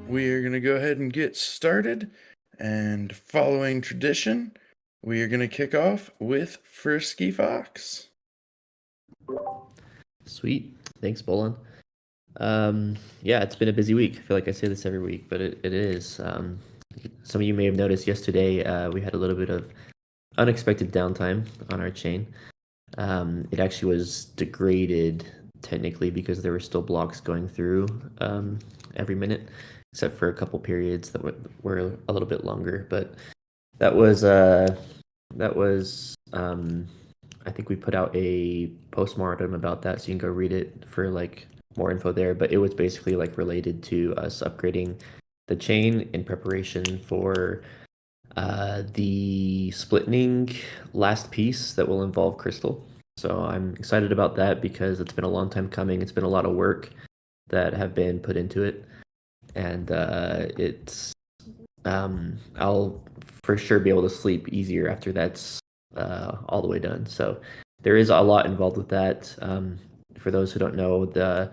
we are going to go ahead and get started. And following tradition, we are going to kick off with Frisky Fox. Sweet. Thanks, Bolin. Yeah, it's been a busy week. I feel like I say this every week, but it is. Some of you may have noticed yesterday we had a little bit of unexpected downtime on our chain. It actually was degraded technically because there were still blocks going through every minute, except for a couple periods that were a little bit longer. But that was I think we put out a postmortem about that, so you can go read it for like more info there. But it was basically like related to us upgrading the chain in preparation for the splitting last piece that will involve Crystal. So I'm excited about that because it's been a long time coming. It's been a lot of work that have been put into it, and I'll for sure be able to sleep easier after that's all the way done. So there is a lot involved with that. For those who don't know, the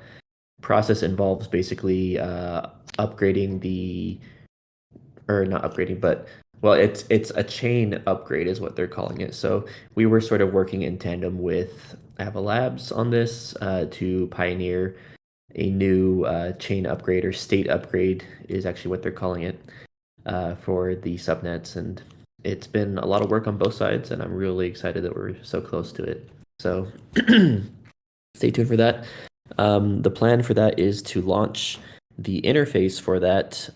process involves basically upgrading the, or not upgrading, but well, it's a chain upgrade is what they're calling it. So we were sort of working in tandem with Ava Labs on this to pioneer a new chain upgrade, or state upgrade is actually what they're calling it, for the subnets. And it's been a lot of work on both sides, and I'm really excited that we're so close to it. So stay tuned for that. The plan for that is to launch the interface for that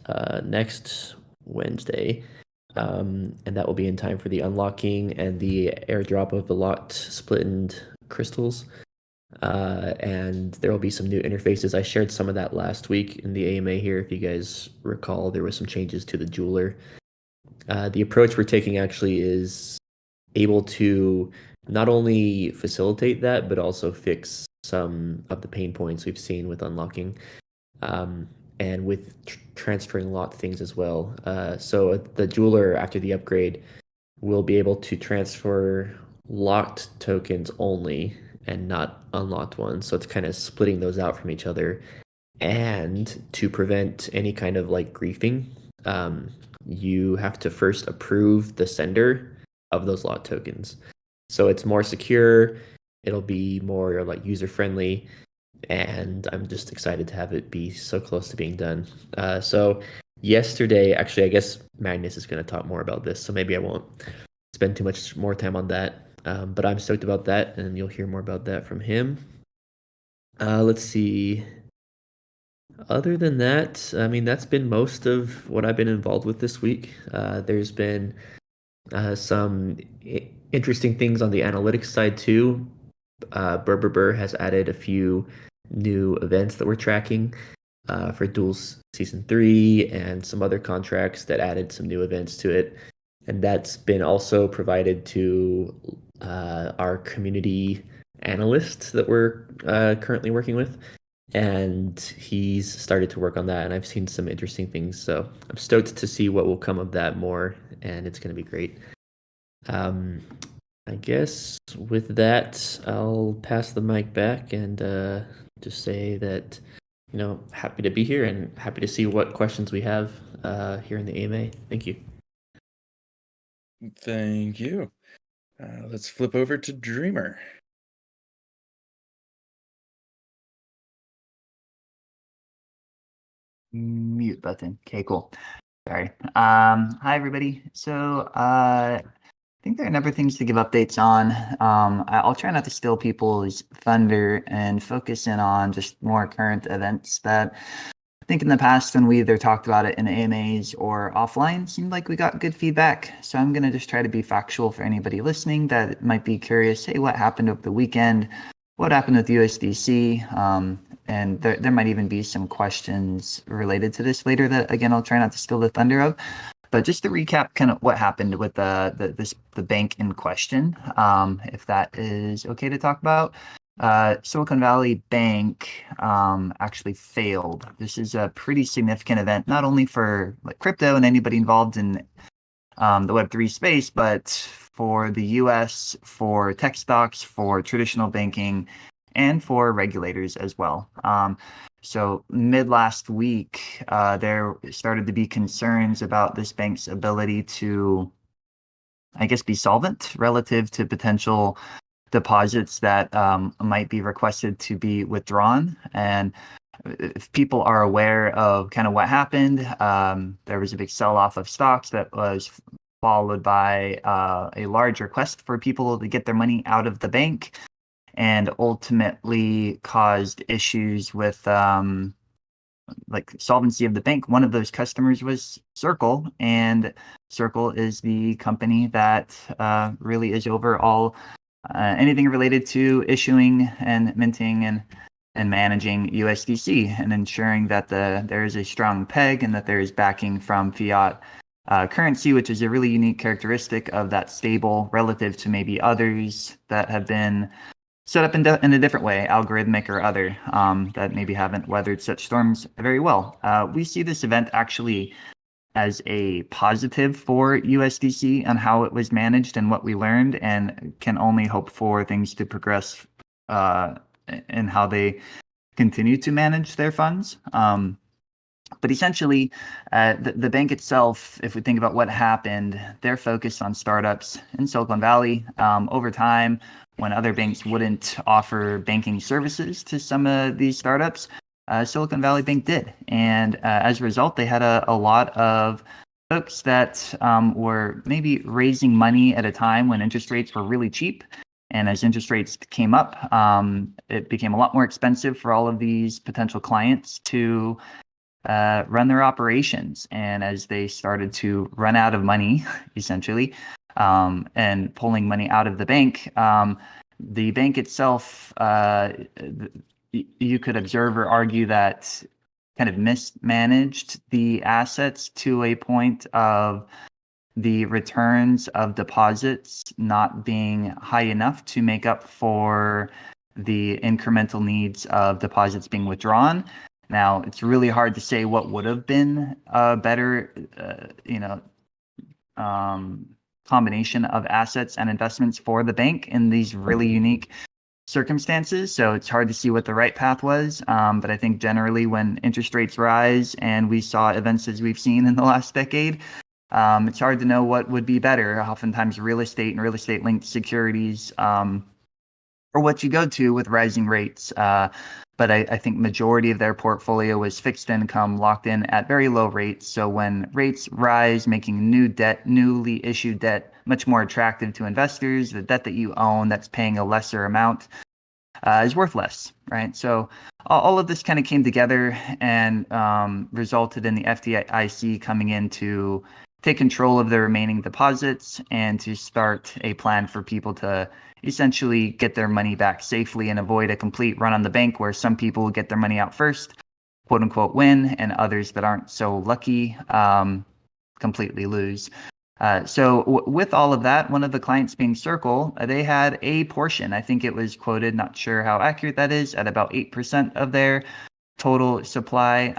next Wednesday. And that will be in time for the unlocking and the airdrop of the locked split crystals. And there will be some new interfaces. I shared some of that last week in the AMA here. If you guys recall, there were some changes to the jeweler. The approach we're taking actually is able to not only facilitate that, but also fix some of the pain points we've seen with unlocking, and with transferring locked things as well. So the jeweler, after the upgrade, will be able to transfer locked tokens only and not unlocked ones. So it's kind of splitting those out from each other. And to prevent any kind of like griefing, you have to first approve the sender of those locked tokens. So it's more secure, it'll be more like user friendly, and I'm just excited to have it be so close to being done. So yesterday, actually, I guess Magnus is going to talk more about this, so maybe I won't spend too much more time on that. But I'm stoked about that, and you'll hear more about that from him. Let's see. Other than that, I mean, that's been most of what I've been involved with this week. There's been some interesting things on the analytics side too. Burr has added a few new events that we're tracking for Duels Season 3 and some other contracts that added some new events to it. And that's been also provided to our community analyst that we're currently working with. And he's started to work on that, and I've seen some interesting things. So I'm stoked to see what will come of that more, and it's going to be great. I guess with that, I'll pass the mic back and just say that, happy to be here and happy to see what questions we have here in the AMA. Thank you. Thank you. Let's flip over to Dreamer. Mute button. Okay, cool. Sorry. Hi everybody. So I think there are a number of things to give updates on. I'll try not to steal people's thunder and focus in on just more current events that I think in the past, when we either talked about it in AMAs or offline, seemed like we got good feedback. So I'm gonna just try to be factual for anybody listening that might be curious. Hey, what happened over the weekend? What happened with USDC? And there might even be some questions related to this later that, again, I'll try not to steal the thunder of. But just to recap kind of what happened with the bank in question, if that is okay to talk about. Silicon Valley Bank actually failed. This is a pretty significant event, not only for like crypto and anybody involved in the Web3 space, but for the US, for tech stocks, for traditional banking, and for regulators as well. So mid last week, there started to be concerns about this bank's ability to, I guess, be solvent relative to potential deposits that might be requested to be withdrawn. And if people are aware of kind of what happened, there was a big sell-off of stocks that was followed by a large request for people to get their money out of the bank, and ultimately caused issues with like solvency of the bank. One of those customers was Circle, and Circle is the company that really is over all anything related to issuing and minting and managing USDC, and ensuring that there is a strong peg and that there is backing from fiat currency, which is a really unique characteristic of that stable relative to maybe others that have been set up in a different way, algorithmic or other, that maybe haven't weathered such storms very well. We see this event actually as a positive for USDC and how it was managed and what we learned, and can only hope for things to progress in how they continue to manage their funds. But essentially, the bank itself, if we think about what happened, they're focused on startups in Silicon Valley. Over time, when other banks wouldn't offer banking services to some of these startups, Silicon Valley Bank did. And as a result, they had a lot of folks that were maybe raising money at a time when interest rates were really cheap. And as interest rates came up, it became a lot more expensive for all of these potential clients to run their operations. And as they started to run out of money, essentially, and pulling money out of the bank itself, you could observe or argue that kind of mismanaged the assets to a point of the returns of deposits not being high enough to make up for the incremental needs of deposits being withdrawn. Now, it's really hard to say what would have been a better, combination of assets and investments for the bank in these really unique circumstances. So it's hard to see what the right path was. But I think generally when interest rates rise, and we saw events as we've seen in the last decade, it's hard to know what would be better. Oftentimes real estate and real estate linked securities or what you go to with rising rates. But I think majority of their portfolio was fixed income, locked in at very low rates. So when rates rise, making newly issued debt much more attractive to investors, the debt that you own that's paying a lesser amount is worth less, right? So all of this kind of came together and resulted in the FDIC coming in to take control of the remaining deposits and to start a plan for people to essentially get their money back safely and avoid a complete run on the bank where some people will get their money out first, quote unquote, win, and others that aren't so lucky completely lose. So with all of that, one of the clients being Circle, they had a portion, I think it was quoted, not sure how accurate that is, at about 8% of their total supply.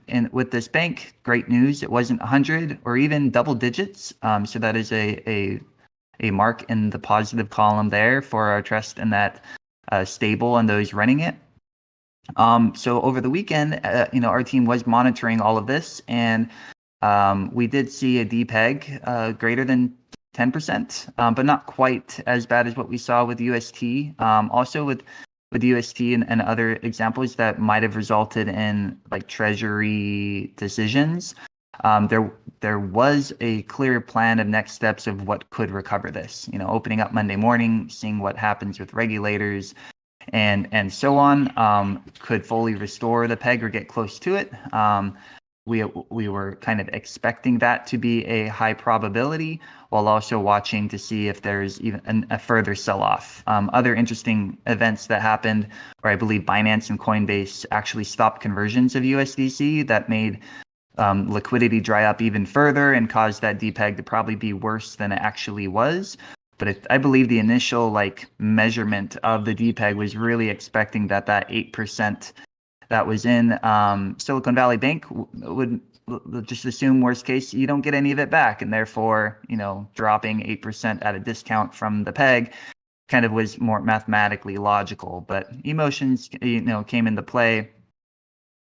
And with this bank, great news, it wasn't 100 or even double digits. So that is a mark in the positive column there for our trust in that stable and those running it. So over the weekend, our team was monitoring all of this, and we did see a DPEG greater than 10%, but not quite as bad as what we saw with UST. Also with UST and other examples that might have resulted in like treasury decisions. There was a clear plan of next steps of what could recover this, opening up Monday morning, seeing what happens with regulators and so on, could fully restore the peg or get close to it. We were kind of expecting that to be a high probability, while also watching to see if there's even a further sell-off. Other interesting events that happened, where I believe Binance and Coinbase actually stopped conversions of USDC, that made liquidity dry up even further and caused that DPEG to probably be worse than it actually was. But I believe the initial measurement of the DPEG was really expecting that 8% that was in Silicon Valley Bank would just assume worst case you don't get any of it back, and therefore dropping 8% at a discount from the peg kind of was more mathematically logical, but emotions, came into play.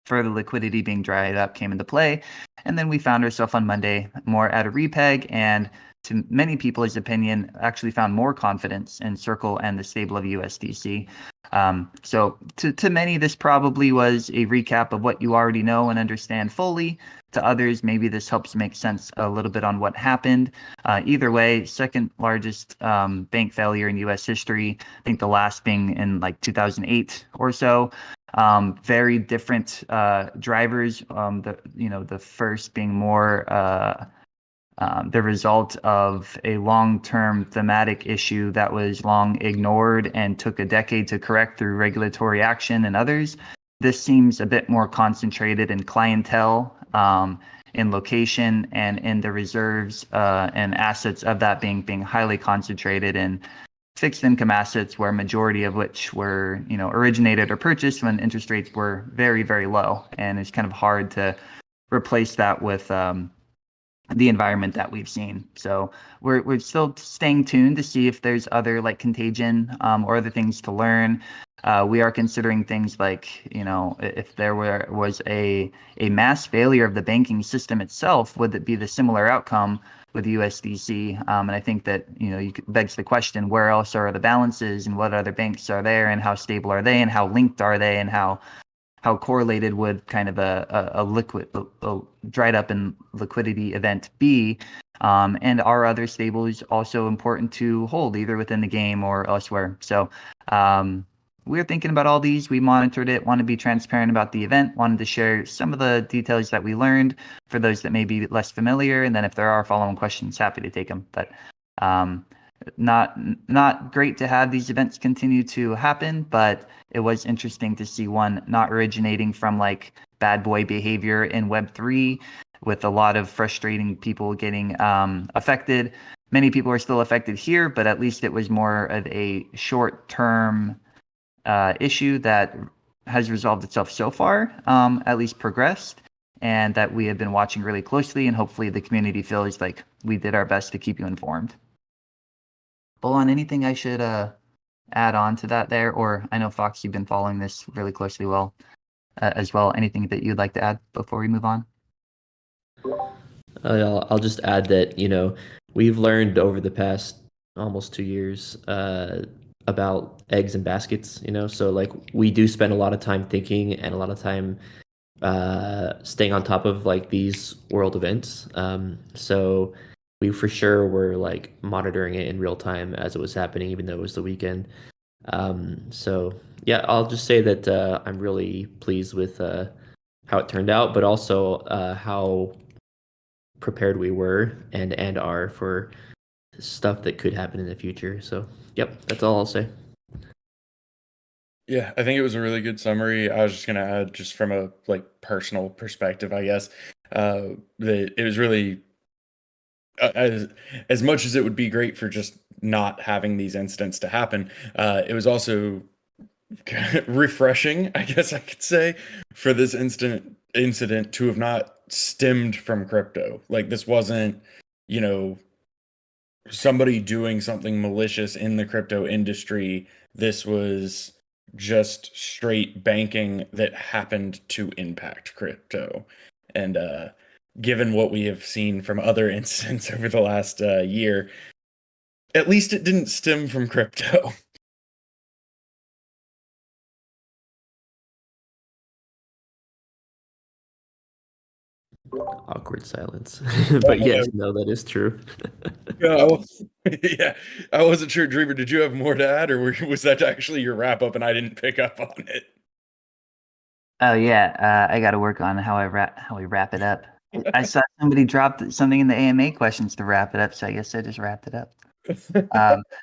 Further liquidity being dried up came into play. And then we found ourselves on Monday more at a repeg, and to many people's opinion, actually found more confidence in Circle and the stable of USDC. So to many, this probably was a recap of what you already know and understand fully. To others, maybe this helps make sense a little bit on what happened. Either way, second largest bank failure in U.S. history. I think the last being in like 2008 or so. Very different drivers. The first being more the result of a long-term thematic issue that was long ignored and took a decade to correct through regulatory action and others. This seems a bit more concentrated in clientele, in location, and in the reserves and assets of that being highly concentrated in fixed income assets, where majority of which were originated or purchased when interest rates were very, very low, and it's kind of hard to replace that with the environment that we've seen. So we're still staying tuned to see if there's other like contagion or other things to learn. We are considering things like, if there was a mass failure of the banking system itself, would it be the similar outcome with USDC? And I think that, begs the question, where else are the balances and what other banks are there and how stable are they and how linked are they and how correlated would kind of a dried up in liquidity event be? And are other stables also important to hold either within the game or elsewhere? So we're thinking about all these. We monitored it, want to be transparent about the event, wanted to share some of the details that we learned for those that may be less familiar. And then if there are follow-on questions, happy to take them. But not great to have these events continue to happen, but it was interesting to see one not originating from like bad boy behavior in Web3 with a lot of frustrating people getting affected. Many people are still affected here, but at least it was more of a short-term issue that has resolved itself so far, at least progressed, and that we have been watching really closely, and hopefully the community feels like we did our best to keep you informed. Bolon, anything I should add on to that there? Or I know, Fox, you've been following this really closely as well. Anything that you'd like to add before we move on? I'll just add that, we've learned over the past almost 2 years about eggs and baskets, so like we do spend a lot of time thinking and a lot of time staying on top of like these world events. So we for sure were like monitoring it in real time as it was happening, even though it was the weekend. So yeah, I'll just say that I'm really pleased with how it turned out, but also how prepared we were and are for stuff that could happen in the future. So yep, that's all I'll say. Yeah, I think it was a really good summary. I was just gonna add, just from a like personal perspective, I guess, that it was really as much as it would be great for just not having these incidents to happen, it was also refreshing, I guess I could say, for this incident to have not stemmed from crypto. Like, this wasn't, somebody doing something malicious in the crypto industry. This was just straight banking that happened to impact crypto. And given what we have seen from other incidents over the last year, at least it didn't stem from crypto. Awkward silence. But yes, no, that is true. Yeah, I wasn't sure. Dreamer, did you have more to add, or was that actually your wrap up and I didn't pick up on it? Oh yeah, I got to work on how we wrap it up. I saw somebody dropped something in the AMA questions to wrap it up, so I guess I just wrapped it up.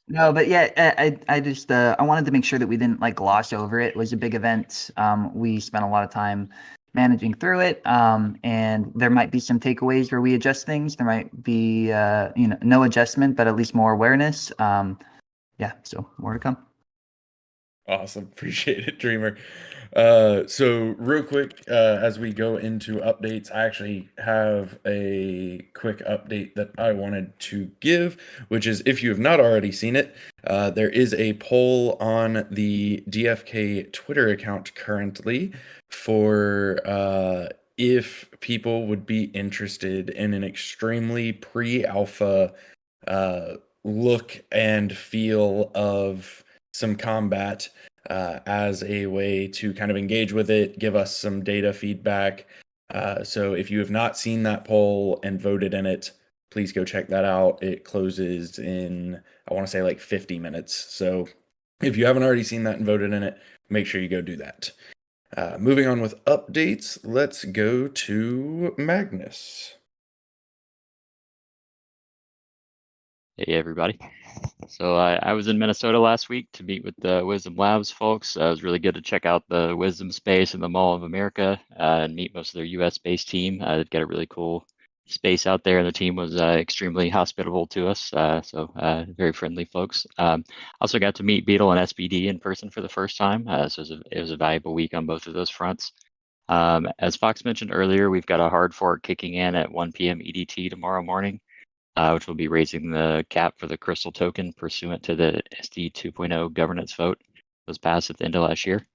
No, but yeah, I just I wanted to make sure that we didn't like gloss over it. It was a big event. We spent a lot of time managing through it, and there might be some takeaways where we adjust things. There might be no adjustment, but at least more awareness. Yeah, so more to come. Awesome. Appreciate it, Dreamer. So real quick, as we go into updates, I actually have a quick update that I wanted to give, which is if you have not already seen it, there is a poll on the DFK Twitter account currently for if people would be interested in an extremely pre-alpha look and feel of some combat as a way to kind of engage with it, give us some data feedback. So if you have not seen that poll and voted in it, please go check that out. It closes in, I want to say like 50 minutes. So if you haven't already seen that and voted in it, make sure you go do that. Moving on with updates, let's go to Magnus. Hey everybody. So I was in Minnesota last week to meet with the Wisdom Labs folks. It was really good to check out the Wisdom space and the Mall of America and meet most of their US-based team. They've got a really cool space out there, and the team was extremely hospitable to us. Very friendly folks. Also got to meet Beetle and SBD in person for the first time. So it was a valuable week on both of those fronts. As Fox mentioned earlier, we've got a hard fork kicking in at 1 p.m. EDT tomorrow morning. Which will be raising the cap for the Crystal token pursuant to the SD 2.0 governance vote that was passed at the end of last year,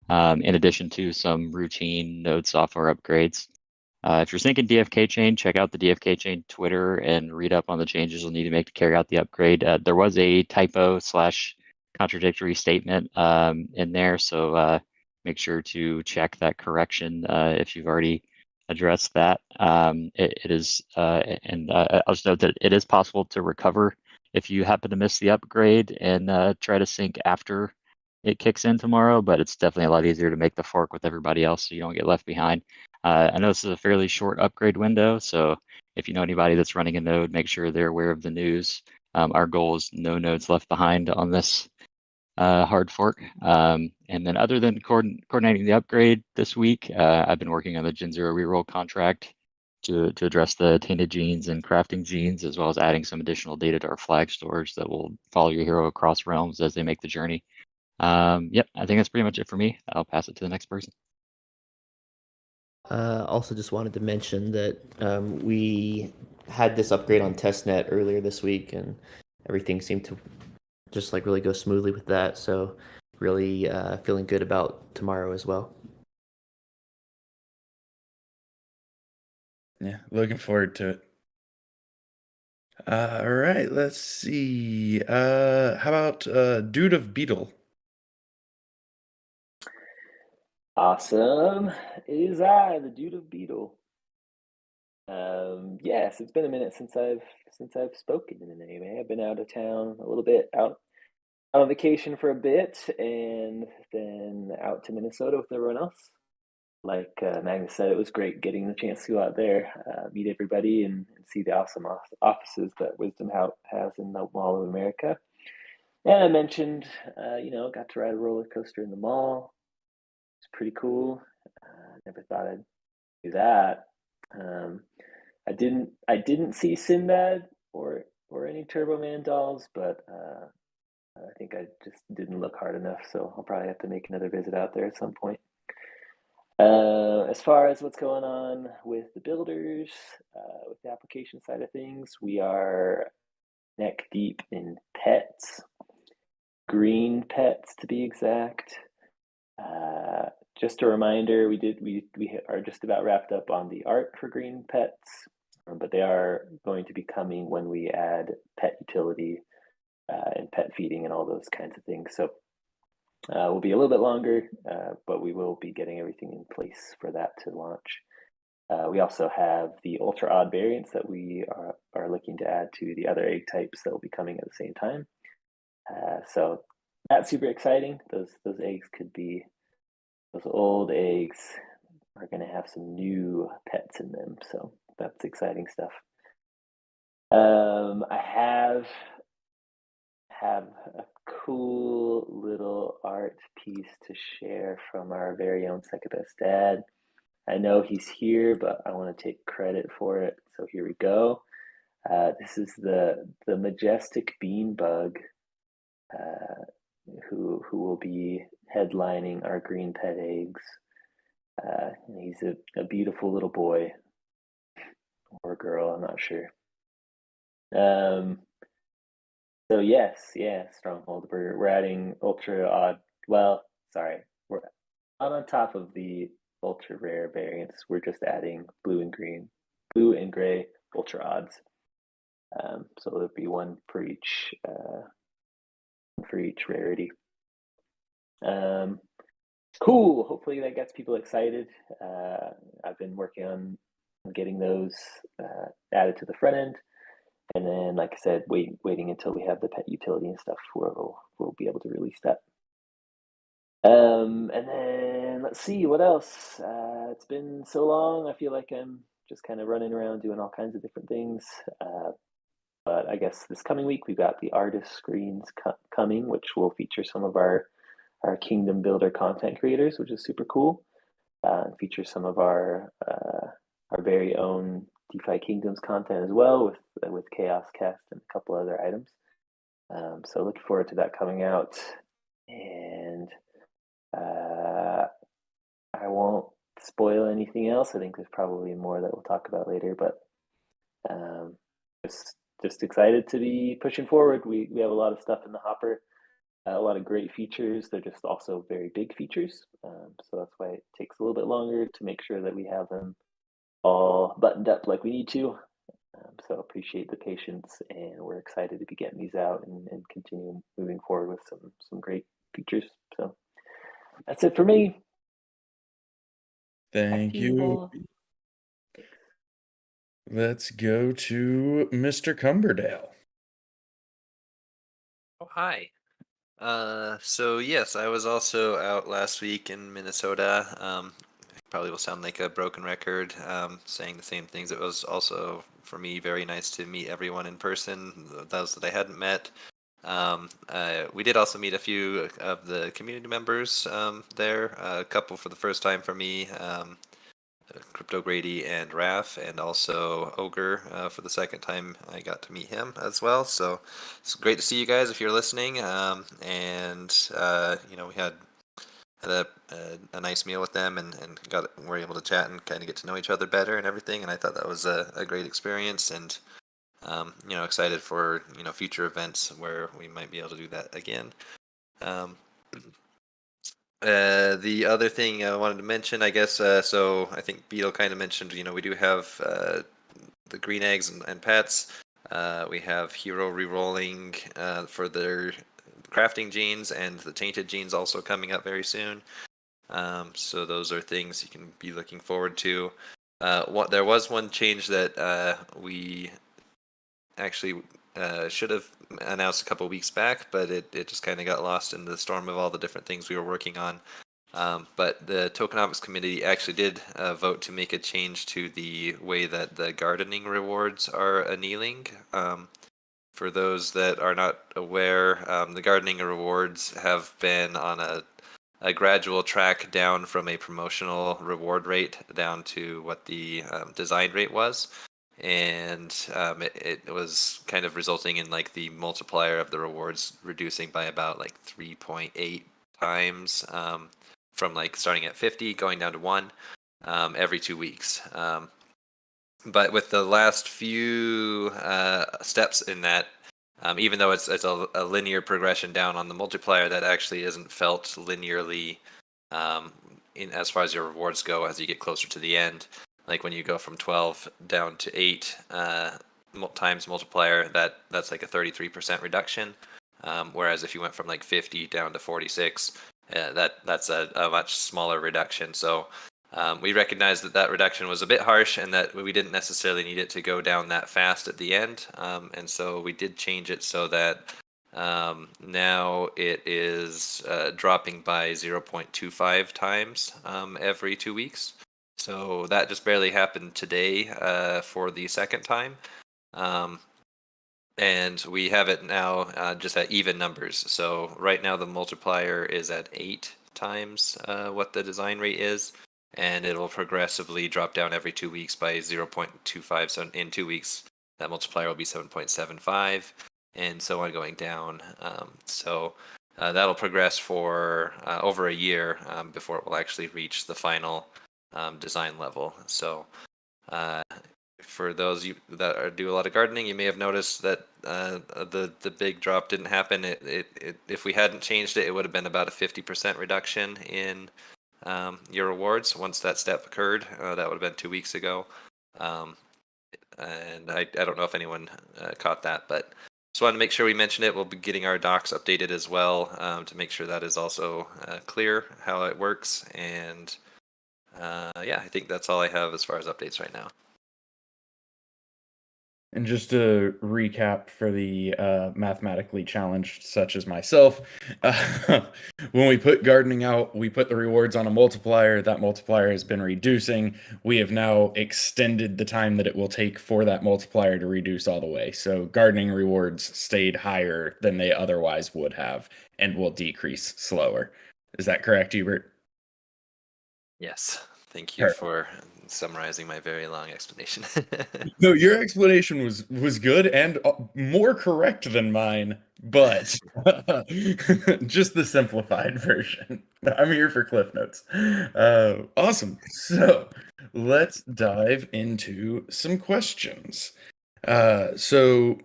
in addition to some routine node software upgrades. If you're thinking DFK chain, check out the DFK chain Twitter and read up on the changes you'll need to make to carry out the upgrade. There was a typo / contradictory statement in there, so make sure to check that correction if you've already address that. I'll just note that it is possible to recover if you happen to miss the upgrade and try to sync after it kicks in tomorrow, but it's definitely a lot easier to make the fork with everybody else so you don't get left behind. I know this is a fairly short upgrade window, so if you know anybody that's running a node, make sure they're aware of the news. Our goal is no nodes left behind on this hard fork. And then other than coordinating the upgrade this week, I've been working on the Gen 0 reroll contract to address the tainted genes and crafting genes, as well as adding some additional data to our flag storage that will follow your hero across realms as they make the journey. Yep, I think that's pretty much it for me. I'll pass it to the next person. Also just wanted to mention that we had this upgrade on testnet earlier this week, and everything seemed to just like really go smoothly with that. So really feeling good about tomorrow as well. Yeah, looking forward to it. All right, let's see. How about Dude of Beetle? Awesome. It is I, the Dude of Beetle. Yes, it's been a minute since I've spoken in an anime. I've been out of town a little bit, out on vacation for a bit, and then out to Minnesota with everyone else. Like Magnus said, it was great getting the chance to go out there, meet everybody, and see the awesome offices that Wisdom has in the Mall of America. And I mentioned, got to ride a roller coaster in the mall. It's pretty cool. Never thought I'd do that. I didn't see Sinbad or any Turbo Man dolls, but I think I just didn't look hard enough. So I'll probably have to make another visit out there at some point. As far as what's going on with the builders, with the application side of things, we are neck deep in pets, green pets to be exact. Just a reminder, we are just about wrapped up on the art for green pets, but they are going to be coming when we add pet utility and pet feeding and all those kinds of things. So will be a little bit longer, but we will be getting everything in place for that to launch. We also have the ultra odd variants that we are looking to add to the other egg types that will be coming at the same time. So that's super exciting. Those eggs could be, those old eggs are going to have some new pets in them. So that's exciting stuff. I have a cool little art piece to share from our very own Second Best Dad. I know he's here, but I want to take credit for it. So here we go. This is the majestic bean bug, who will be headlining our green pet eggs. And he's a beautiful little boy or girl, I'm not sure. So yes, yeah, Stronghold. We're adding ultra odd. Well, sorry, we're not on top of the ultra rare variants. We're just adding blue and green, blue and gray ultra odds. So there'll be one for each rarity. Cool. Hopefully that gets people excited. I've been working on getting those added to the front end, and then, like I said, waiting until we have the pet utility and stuff, we'll be able to release that. And then let's see what else. It's been so long. I feel like I'm just kind of running around doing all kinds of different things. But I guess this coming week we've got the artist screens coming, which will feature some of our Kingdom Builder content creators, which is super cool. And feature some of our very own DeFi Kingdoms content as well, with Chaos Cast and a couple other items. So looking forward to that coming out. And I won't spoil anything else. I think there's probably more that we'll talk about later, but just excited to be pushing forward. We have a lot of stuff in the hopper, a lot of great features. They're just also very big features, so that's why it takes a little bit longer to make sure that we have them all buttoned up like we need to. So appreciate the patience, and we're excited to be getting these out and continue moving forward with some great features. So that's it for me. Thank you. Let's go to Mr. Cumberdale. Oh, hi. So yes, I was also out last week in Minnesota. Probably will sound like a broken record, saying the same things. It was also, for me, very nice to meet everyone in person, those that I hadn't met. We did also meet a few of the community members there, a couple for the first time for me, Crypto Grady and Raph, and also Ogre for the second time. I got to meet him as well, so it's great to see you guys if you're listening. And we had a nice meal with them, and were able to chat and kind of get to know each other better and everything. And I thought that was a great experience, and excited for future events where we might be able to do that again. The other thing I wanted to mention, I guess, so I think Beetle kind of mentioned, we do have the green eggs and pets. We have Hero rerolling for their crafting genes, and the tainted genes also coming up very soon. So those are things you can be looking forward to. There was one change that we actually should have announced a couple weeks back, but it just kind of got lost in the storm of all the different things we were working on. But the tokenomics committee actually did vote to make a change to the way that the gardening rewards are annealing. For those that are not aware, the gardening rewards have been on a gradual track down from a promotional reward rate down to what the design rate was. And it was kind of resulting in like the multiplier of the rewards reducing by about like 3.8 times, from like starting at 50 going down to 1 every 2 weeks. But with the last few steps in that, even though it's a linear progression down on the multiplier, that actually isn't felt linearly in as far as your rewards go as you get closer to the end. Like when you go from 12 down to 8 times multiplier, that's like a 33% reduction. Whereas if you went from like 50 down to 46, that's a much smaller reduction. So we recognized that reduction was a bit harsh, and that we didn't necessarily need it to go down that fast at the end. And so we did change it so that now it is dropping by 0.25 times every 2 weeks. So that just barely happened today for the second time. And we have it now just at even numbers. So right now the multiplier is at 8 times what the design rate is, and it will progressively drop down every 2 weeks by 0.25. So in 2 weeks, that multiplier will be 7.75, and so on going down. So that'll progress for over a year before it will actually reach the final design level. So for those you that do a lot of gardening, you may have noticed that the big drop didn't happen. If we hadn't changed it, it would have been about a 50% reduction in your rewards once that step occurred. That would have been 2 weeks ago. And I don't know if anyone caught that, but just wanted to make sure we mentioned it. We'll be getting our docs updated as well to make sure that is also clear how it works. And yeah, I think that's all I have as far as updates right now. And just to recap for the mathematically challenged, such as myself, when we put gardening out, we put the rewards on a multiplier. That multiplier has been reducing. We have now extended the time that it will take for that multiplier to reduce all the way. So gardening rewards stayed higher than they otherwise would have and will decrease slower. Is that correct, Hubert? Yes. Thank you for summarizing my very long explanation. No, your explanation was good and more correct than mine, but just the simplified version. I'm here for Cliff Notes. Awesome. So let's dive into some questions. So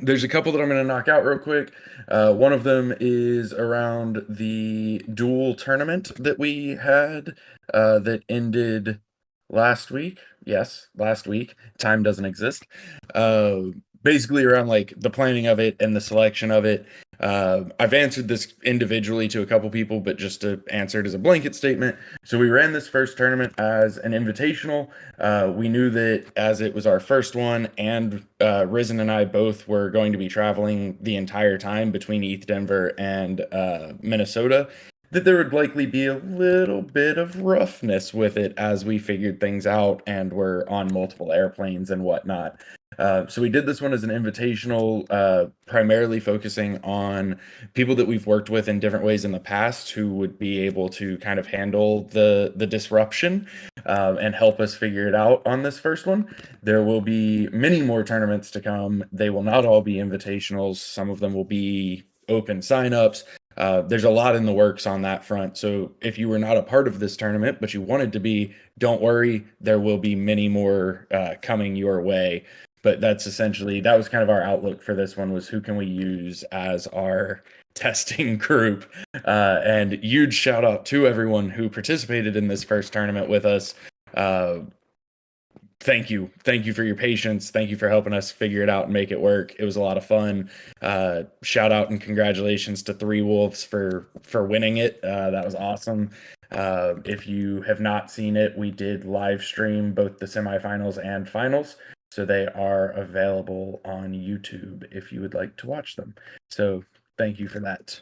there's a couple that I'm going to knock out real quick. One of them is around the dual tournament that we had that ended last week. Yes, last week. Time doesn't exist. Basically around like the planning of it and the selection of it. I've answered this individually to a couple people, but just to answer it as a blanket statement. So we ran this first tournament as an invitational. We knew that as it was our first one, and Risen and I both were going to be traveling the entire time between ETH Denver and Minnesota, that there would likely be a little bit of roughness with it as we figured things out and were on multiple airplanes and whatnot. So we did this one as an invitational, primarily focusing on people that we've worked with in different ways in the past who would be able to kind of handle the disruption and help us figure it out on this first one. There will be many more tournaments to come. They will not all be invitationals. Some of them will be open signups. There's a lot in the works on that front. So if you were not a part of this tournament, but you wanted to be, don't worry, there will be many more coming your way. But that's essentially, that was kind of our outlook for this one, was who can we use as our testing group. And huge shout out to everyone who participated in this first tournament with us. Thank you for your patience. Thank you for helping us figure it out and make it work. It was a lot of fun. Shout out and congratulations to Three Wolves for winning it. That was awesome. If you have not seen it, we did live stream both the semifinals and finals, so they are available on YouTube if you would like to watch them. So thank you for that.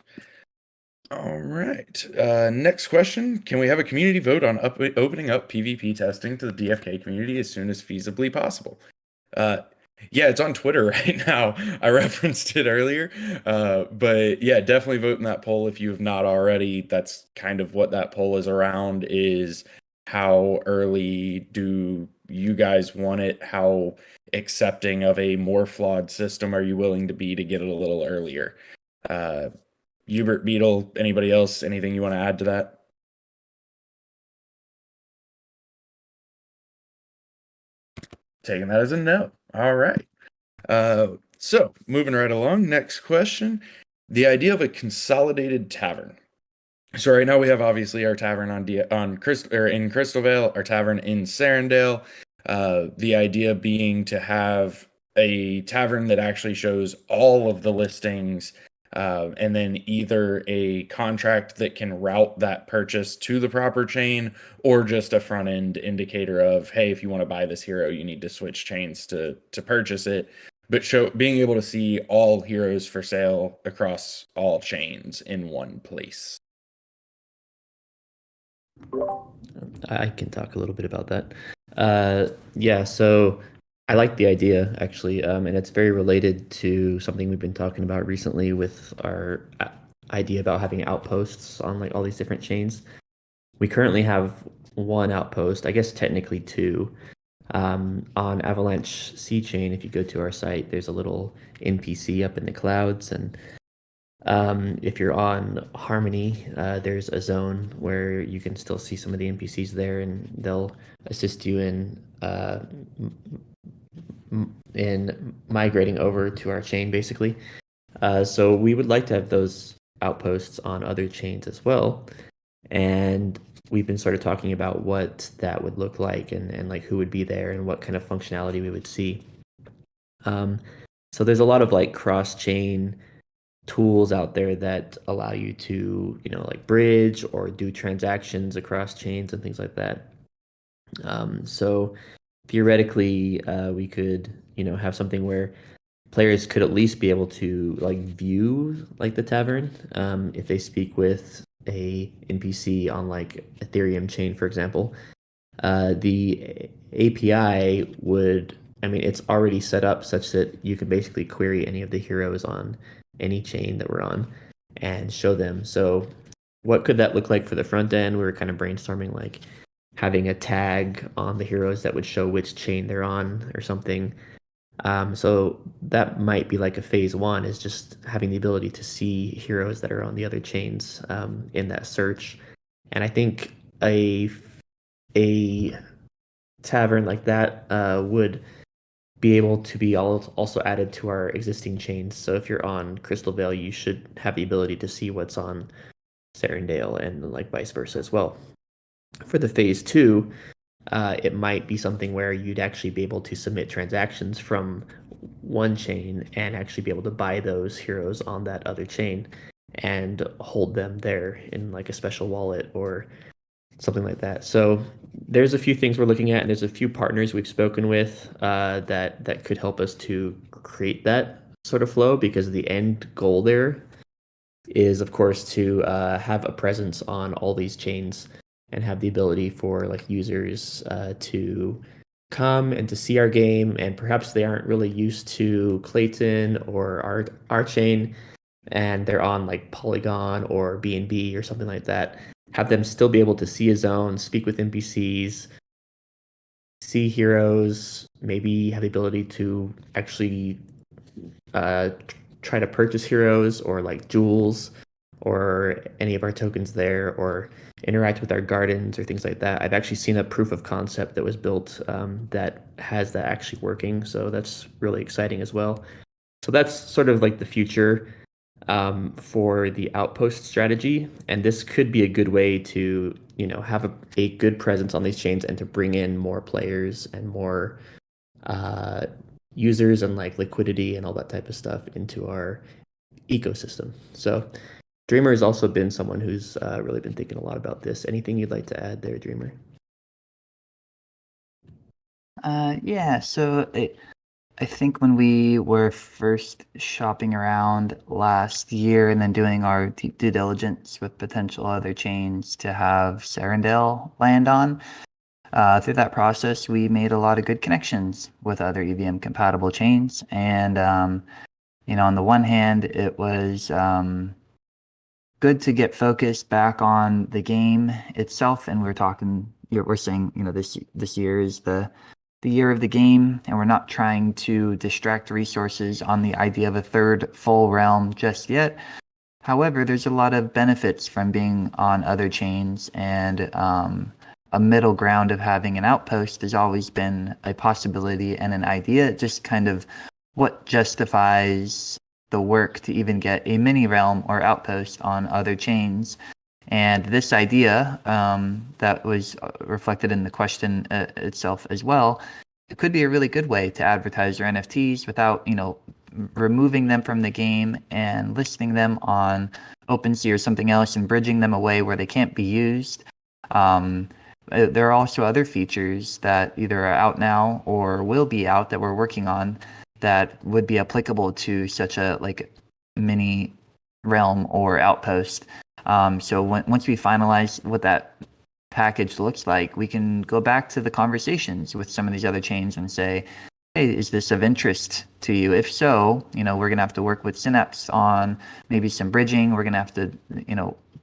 All right. Next question. Can we have a community vote on opening up PvP testing to the DFK community as soon as feasibly possible? Yeah, it's on Twitter right now. I referenced it earlier. But yeah, definitely vote in that poll if you have not already. That's kind of what that poll is around, is how early do you guys want it? How accepting of a more flawed system are you willing to be to get it a little earlier? Hubert, Beetle, anybody else, anything you want to add to that? Taking that as a no. All right. So moving right along, next question. The idea of a consolidated tavern. So right now we have obviously our tavern in Crystal Vale, our tavern in Serendale. The idea being to have a tavern that actually shows all of the listings, and then either a contract that can route that purchase to the proper chain, or just a front end indicator of, hey, if you want to buy this hero, you need to switch chains to purchase it. But being able to see all heroes for sale across all chains in one place. I can talk a little bit about that. Yeah, so I like the idea actually, and it's very related to something we've been talking about recently with our idea about having outposts on like all these different chains. We currently have one outpost, I guess technically two, on Avalanche C chain. If you go to our site, there's a little NPC up in the clouds, and If you're on Harmony, there's a zone where you can still see some of the NPCs there, and they'll assist you in migrating over to our chain, basically. So we would like to have those outposts on other chains as well. And we've been sort of talking about what that would look like and like who would be there and what kind of functionality we would see. So there's a lot of like cross-chain tools out there that allow you to, like bridge or do transactions across chains and things like that. So theoretically, we could, have something where players could at least be able to like view like the tavern if they speak with a NPC on like Ethereum chain, for example. The API would, it's already set up such that you can basically query any of the heroes on any chain that we're on and show them. So what could that look like for the front end? We were kind of brainstorming like having a tag on the heroes that would show which chain they're on or something. So that might be like a phase one, is just having the ability to see heroes that are on the other chains in that search. And I think a tavern like that would be able to be also added to our existing chains. So if you're on Crystal Vale, you should have the ability to see what's on Serendale and like vice versa as well. For the phase two, it might be something where you'd actually be able to submit transactions from one chain and actually be able to buy those heroes on that other chain and hold them there in like a special wallet or something like that. So there's a few things we're looking at, and there's a few partners we've spoken with that could help us to create that sort of flow, because the end goal there is, of course, to have a presence on all these chains and have the ability for like users to come and to see our game, and perhaps they aren't really used to Clayton or our chain, and they're on like Polygon or BNB or something like that. Have them still be able to see a zone, speak with NPCs, see heroes, maybe have the ability to actually try to purchase heroes or like jewels or any of our tokens there, or interact with our gardens or things like that. I've actually seen a proof of concept that was built that has that actually working. So that's really exciting as well. So that's sort of like the future for the outpost strategy. And this could be a good way to, have a good presence on these chains and to bring in more players and more users and like liquidity and all that type of stuff into our ecosystem. So Dreamer has also been someone who's really been thinking a lot about this. Anything you'd like to add there, Dreamer? Yeah, so I think when we were first shopping around last year and then doing our due diligence with potential other chains to have Serendale land on, through that process, we made a lot of good connections with other EVM compatible chains. And, on the one hand, it was good to get focused back on the game itself. And we're saying, this year is the year of the game, and we're not trying to distract resources on the idea of a third full realm just yet. However, there's a lot of benefits from being on other chains, and a middle ground of having an outpost has always been a possibility and an idea. Just kind of what justifies the work to even get a mini realm or outpost on other chains. And this idea that was reflected in the question itself as well, it could be a really good way to advertise your NFTs without, removing them from the game and listing them on OpenSea or something else and bridging them away where they can't be used. There are also other features that either are out now or will be out that we're working on that would be applicable to such a like mini realm or outpost. So once we finalize what that package looks like, we can go back to the conversations with some of these other chains and say, hey, is this of interest to you? If so, we're going to have to work with Synapse on maybe some bridging. We're going to have to,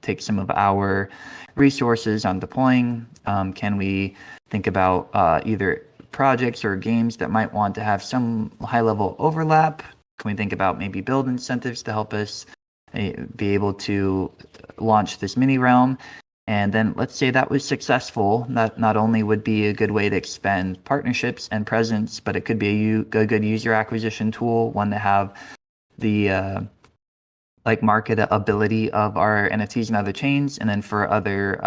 take some of our resources on deploying. Can we think about either projects or games that might want to have some high-level overlap? Can we think about maybe build incentives to help us be able to launch this mini realm. And then let's say that was successful. That not only would be a good way to expand partnerships and presence, but it could be a good user acquisition tool, one to have the like market ability of our NFTs and other chains. And then for other,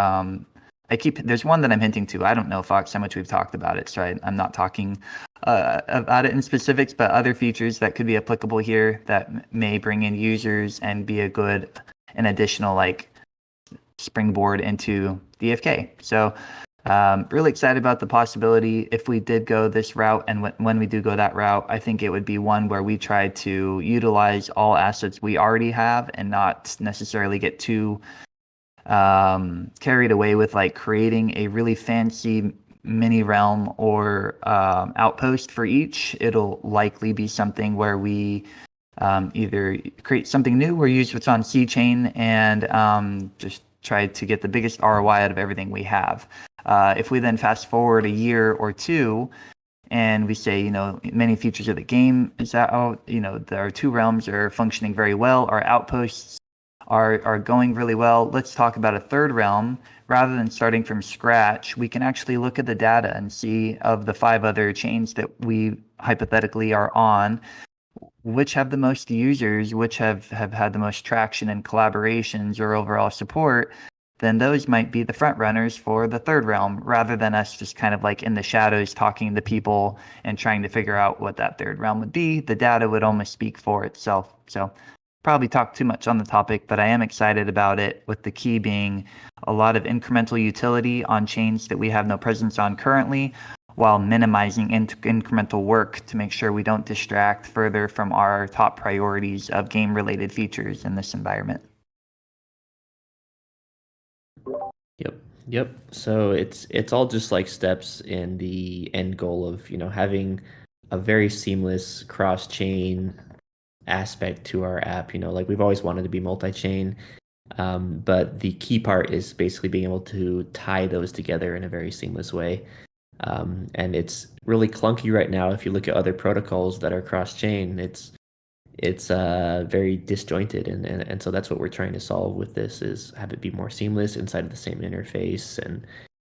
there's one that I'm hinting to. I don't know, Fox, how much we've talked about it, so I'm not talking about it in specifics, but other features that could be applicable here that may bring in users and be an additional like springboard into DFK. So really excited about the possibility if we did go this route, and when we do go that route, I think it would be one where we try to utilize all assets we already have and not necessarily get too carried away with like creating a really fancy mini realm or outpost for each. It'll likely be something where we either create something new or use what's on C chain and just try to get the biggest ROI out of everything we have. If we then fast forward a year or two and we say, many features of the game is out, our two realms are functioning very well, our outposts are going really well. Let's talk about a third realm. Rather than starting from scratch, we can actually look at the data and see of the 5 other chains that we hypothetically are on, which have the most users, which have had the most traction and collaborations or overall support, then those might be the front runners for the third realm, rather than us just kind of like in the shadows talking to people and trying to figure out what that third realm would be. The data would almost speak for itself. So probably talked too much on the topic, but I am excited about it, with the key being a lot of incremental utility on chains that we have no presence on currently, while minimizing incremental work to make sure we don't distract further from our top priorities of game-related features in this environment. Yep. So it's all just like steps in the end goal of, having a very seamless cross-chain aspect to our app. Like we've always wanted to be multi-chain, but the key part is basically being able to tie those together in a very seamless way. And it's really clunky right now. If you look at other protocols that are cross-chain, it's very disjointed, and so that's what we're trying to solve with this, is have it be more seamless inside of the same interface and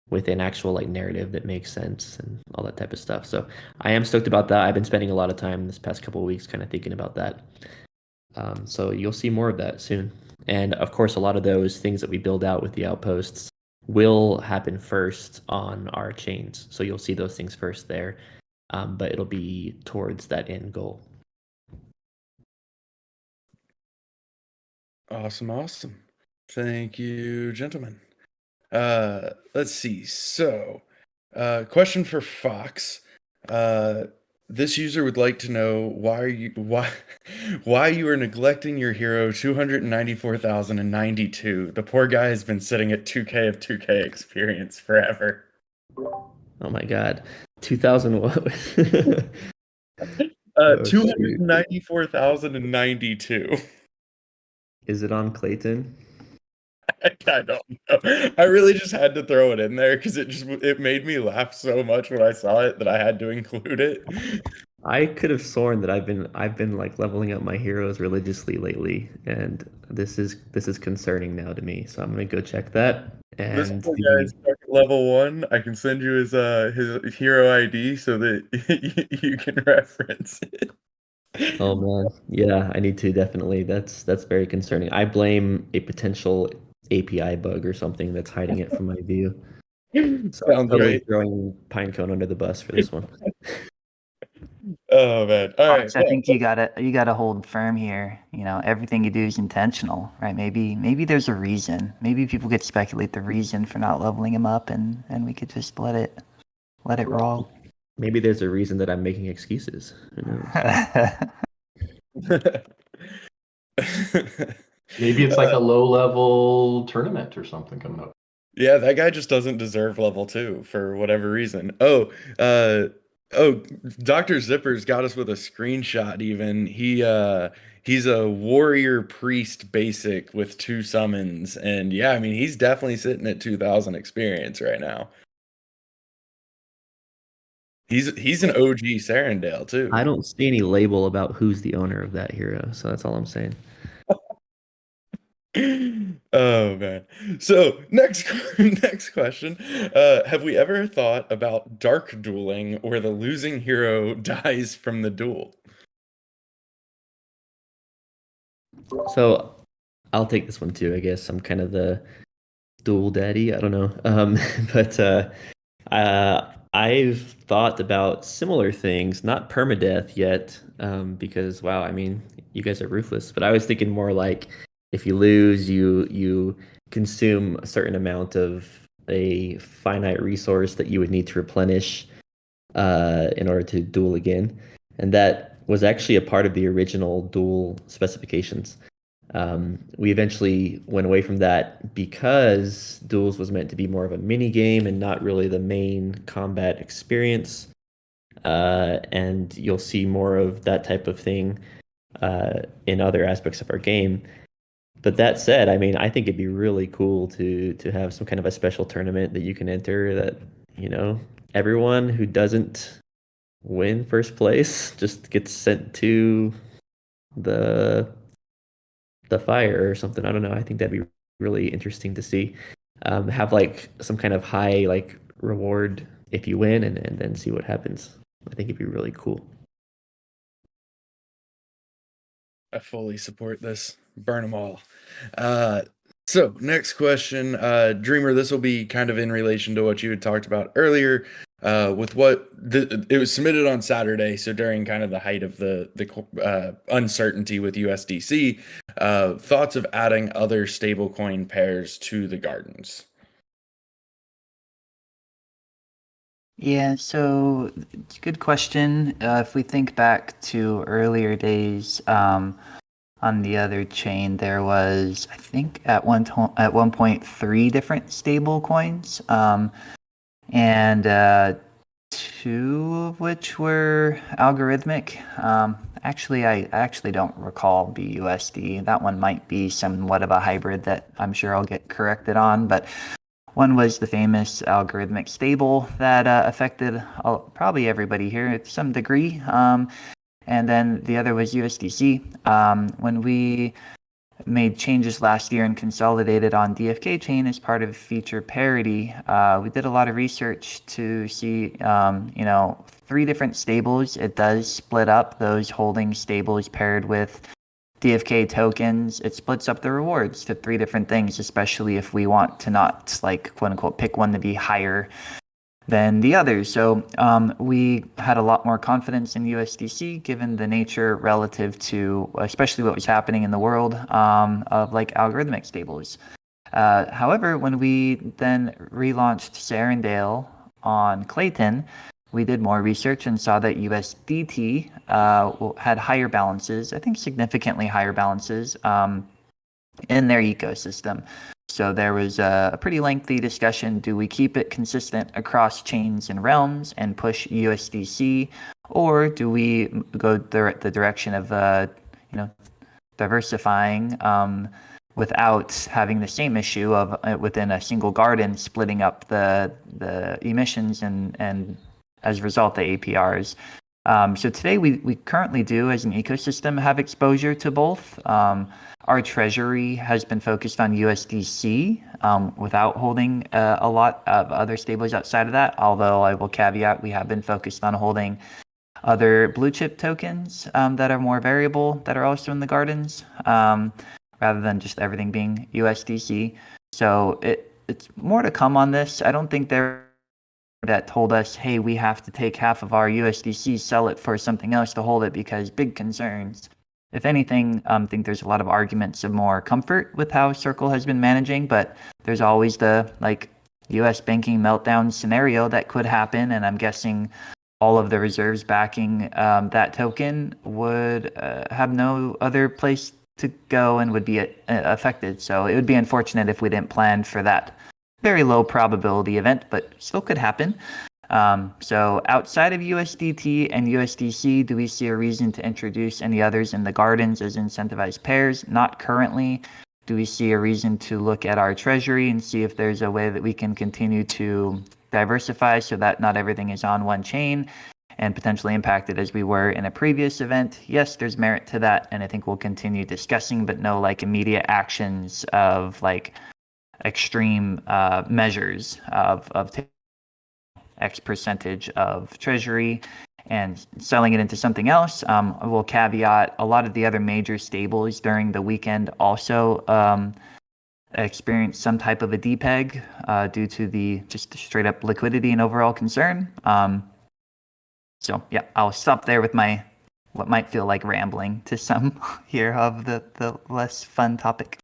with an actual like narrative that makes sense and all that type of stuff. So I am stoked about that. I've been spending a lot of time this past couple of weeks kind of thinking about that. So you'll see more of that soon. And of course, a lot of those things that we build out with the outposts will happen first on our chains. So you'll see those things first there, but it'll be towards that end goal. Awesome. Thank you, gentlemen. Let's see. So, question for Fox. This user would like to know why you are neglecting your hero 294,092. The poor guy has been sitting at 2K of 2K experience forever. Oh my god. 2000 what? 294,092. Is it on Clayton? I don't know. I really just had to throw it in there because it made me laugh so much when I saw it that I had to include it. I could have sworn that I've been like leveling up my heroes religiously lately, and this is concerning now to me. So I'm gonna go check that. This And poor guy is stuck at level 1. I can send you his hero ID so that you can reference it. oh man, yeah, I need to definitely. That's very concerning. I blame a potential API bug or something that's hiding it from my view. So I'm Sounds totally right. throwing Pinecone under the bus for this one. Oh man! All right. Fox, I think you gotta hold firm here. Everything you do is intentional, right? Maybe there's a reason. Maybe people could speculate the reason for not leveling him up, and we could just let it roll. Maybe there's a reason that I'm making excuses. Who knows? Maybe it's like a low-level tournament or something coming up. Yeah, that guy just doesn't deserve level 2 for whatever reason. Dr. Zipper's got us with a screenshot even. He's a warrior priest basic with 2 summons, and yeah, I mean he's definitely sitting at 2,000 experience right now. He's an OG Sarandale too. I don't see any label about who's the owner of that hero, so that's all I'm saying. Oh man. So next next question. Have we ever thought about dark dueling where the losing hero dies from the duel? So I'll take this one too. I guess I'm kind of the dual daddy. I don't know. But I've thought about similar things, not permadeath yet, because wow, I mean, you guys are ruthless. But I was thinking more like if you lose, you consume a certain amount of a finite resource that you would need to replenish in order to duel again, and that was actually a part of the original duel specifications. We eventually went away from that because duels was meant to be more of a mini game and not really the main combat experience. And you'll see more of that type of thing in other aspects of our game. But that said, I mean, I think it'd be really cool to have some kind of a special tournament that you can enter that, you know, everyone who doesn't win first place just gets sent to the fire or something. I don't know. I think that'd be really interesting to see. Have like some kind of high like reward if you win and then see what happens. I think it'd be really cool. I fully support this. Burn them all. So next question, Dreamer. This will be kind of in relation to what you had talked about earlier. With it was submitted on Saturday, so during kind of the height of the uncertainty with USDC, thoughts of adding other stablecoin pairs to the gardens. Yeah, so it's a good question. If we think back to earlier days, on the other chain, there was, I think, at one point, 3 different stable coins, and 2 of which were algorithmic. Actually, I actually don't recall BUSD. That one might be somewhat of a hybrid that I'm sure I'll get corrected on, but one was the famous algorithmic stable that affected probably everybody here to some degree. And then the other was USDC. When we made changes last year and consolidated on DFK chain as part of feature parity, we did a lot of research to see, 3 different stables. It does split up those holding stables paired with DFK tokens. It splits up the rewards to 3 different things, especially if we want to not, like, quote unquote, pick one to be higher than the others. So we had a lot more confidence in USDC given the nature relative to especially what was happening in the world of like algorithmic stables. However, when we then relaunched Serendale on Clayton, we did more research and saw that USDT had higher balances, I think significantly higher balances in their ecosystem. So there was a pretty lengthy discussion. Do we keep it consistent across chains and realms and push USDC, or do we go the direction of diversifying without having the same issue of within a single garden splitting up the emissions and as a result the APRs? So today we currently do as an ecosystem have exposure to both. Our treasury has been focused on USDC without holding a lot of other stables outside of that, although I will caveat we have been focused on holding other blue chip tokens that are more variable that are also in the gardens rather than just everything being USDC. So it's more to come on this. I don't think that told us, hey, we have to take half of our USDC, sell it for something else to hold it because big concerns. If anything, I think there's a lot of arguments of more comfort with how Circle has been managing, but there's always the U.S. banking meltdown scenario that could happen, and I'm guessing all of the reserves backing that token would have no other place to go and would be affected. So it would be unfortunate if we didn't plan for that very low probability event, but still could happen. So outside of USDT and USDC, do we see a reason to introduce any others in the gardens as incentivized pairs? Not currently. Do we see a reason to look at our treasury and see if there's a way that we can continue to diversify so that not everything is on one chain? and potentially impacted as we were in a previous event, yes, there's merit to that, and I think we'll continue discussing, but no like immediate actions of like extreme measures of X percentage of treasury and selling it into something else. I will caveat a lot of the other major stables during the weekend also experienced some type of a depeg due to the just straight up liquidity and overall concern. So yeah, I'll stop there with my what might feel like rambling to some here of the less fun topic.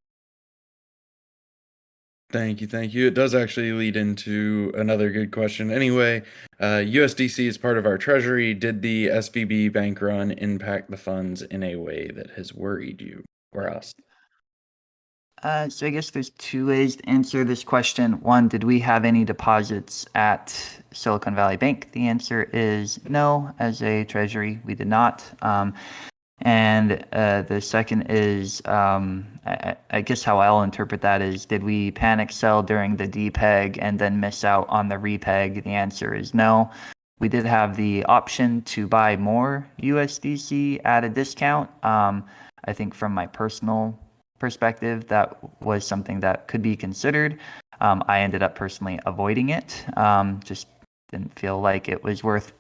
Thank you, thank you. It does actually lead into another good question. Anyway, USDC is part of our treasury. Did the SVB bank run impact the funds in a way that has worried you or us? So I guess there's two ways to answer this question. One, did we have any deposits at Silicon Valley Bank? The answer is no. As a treasury, we did not. And the second is, I guess how I'll interpret that is, did we panic sell during the depeg and then miss out on the repeg? The answer is no. We did have the option to buy more USDC at a discount. I think from my personal perspective, that was something that could be considered. I ended up personally avoiding it. Just didn't feel like it was worth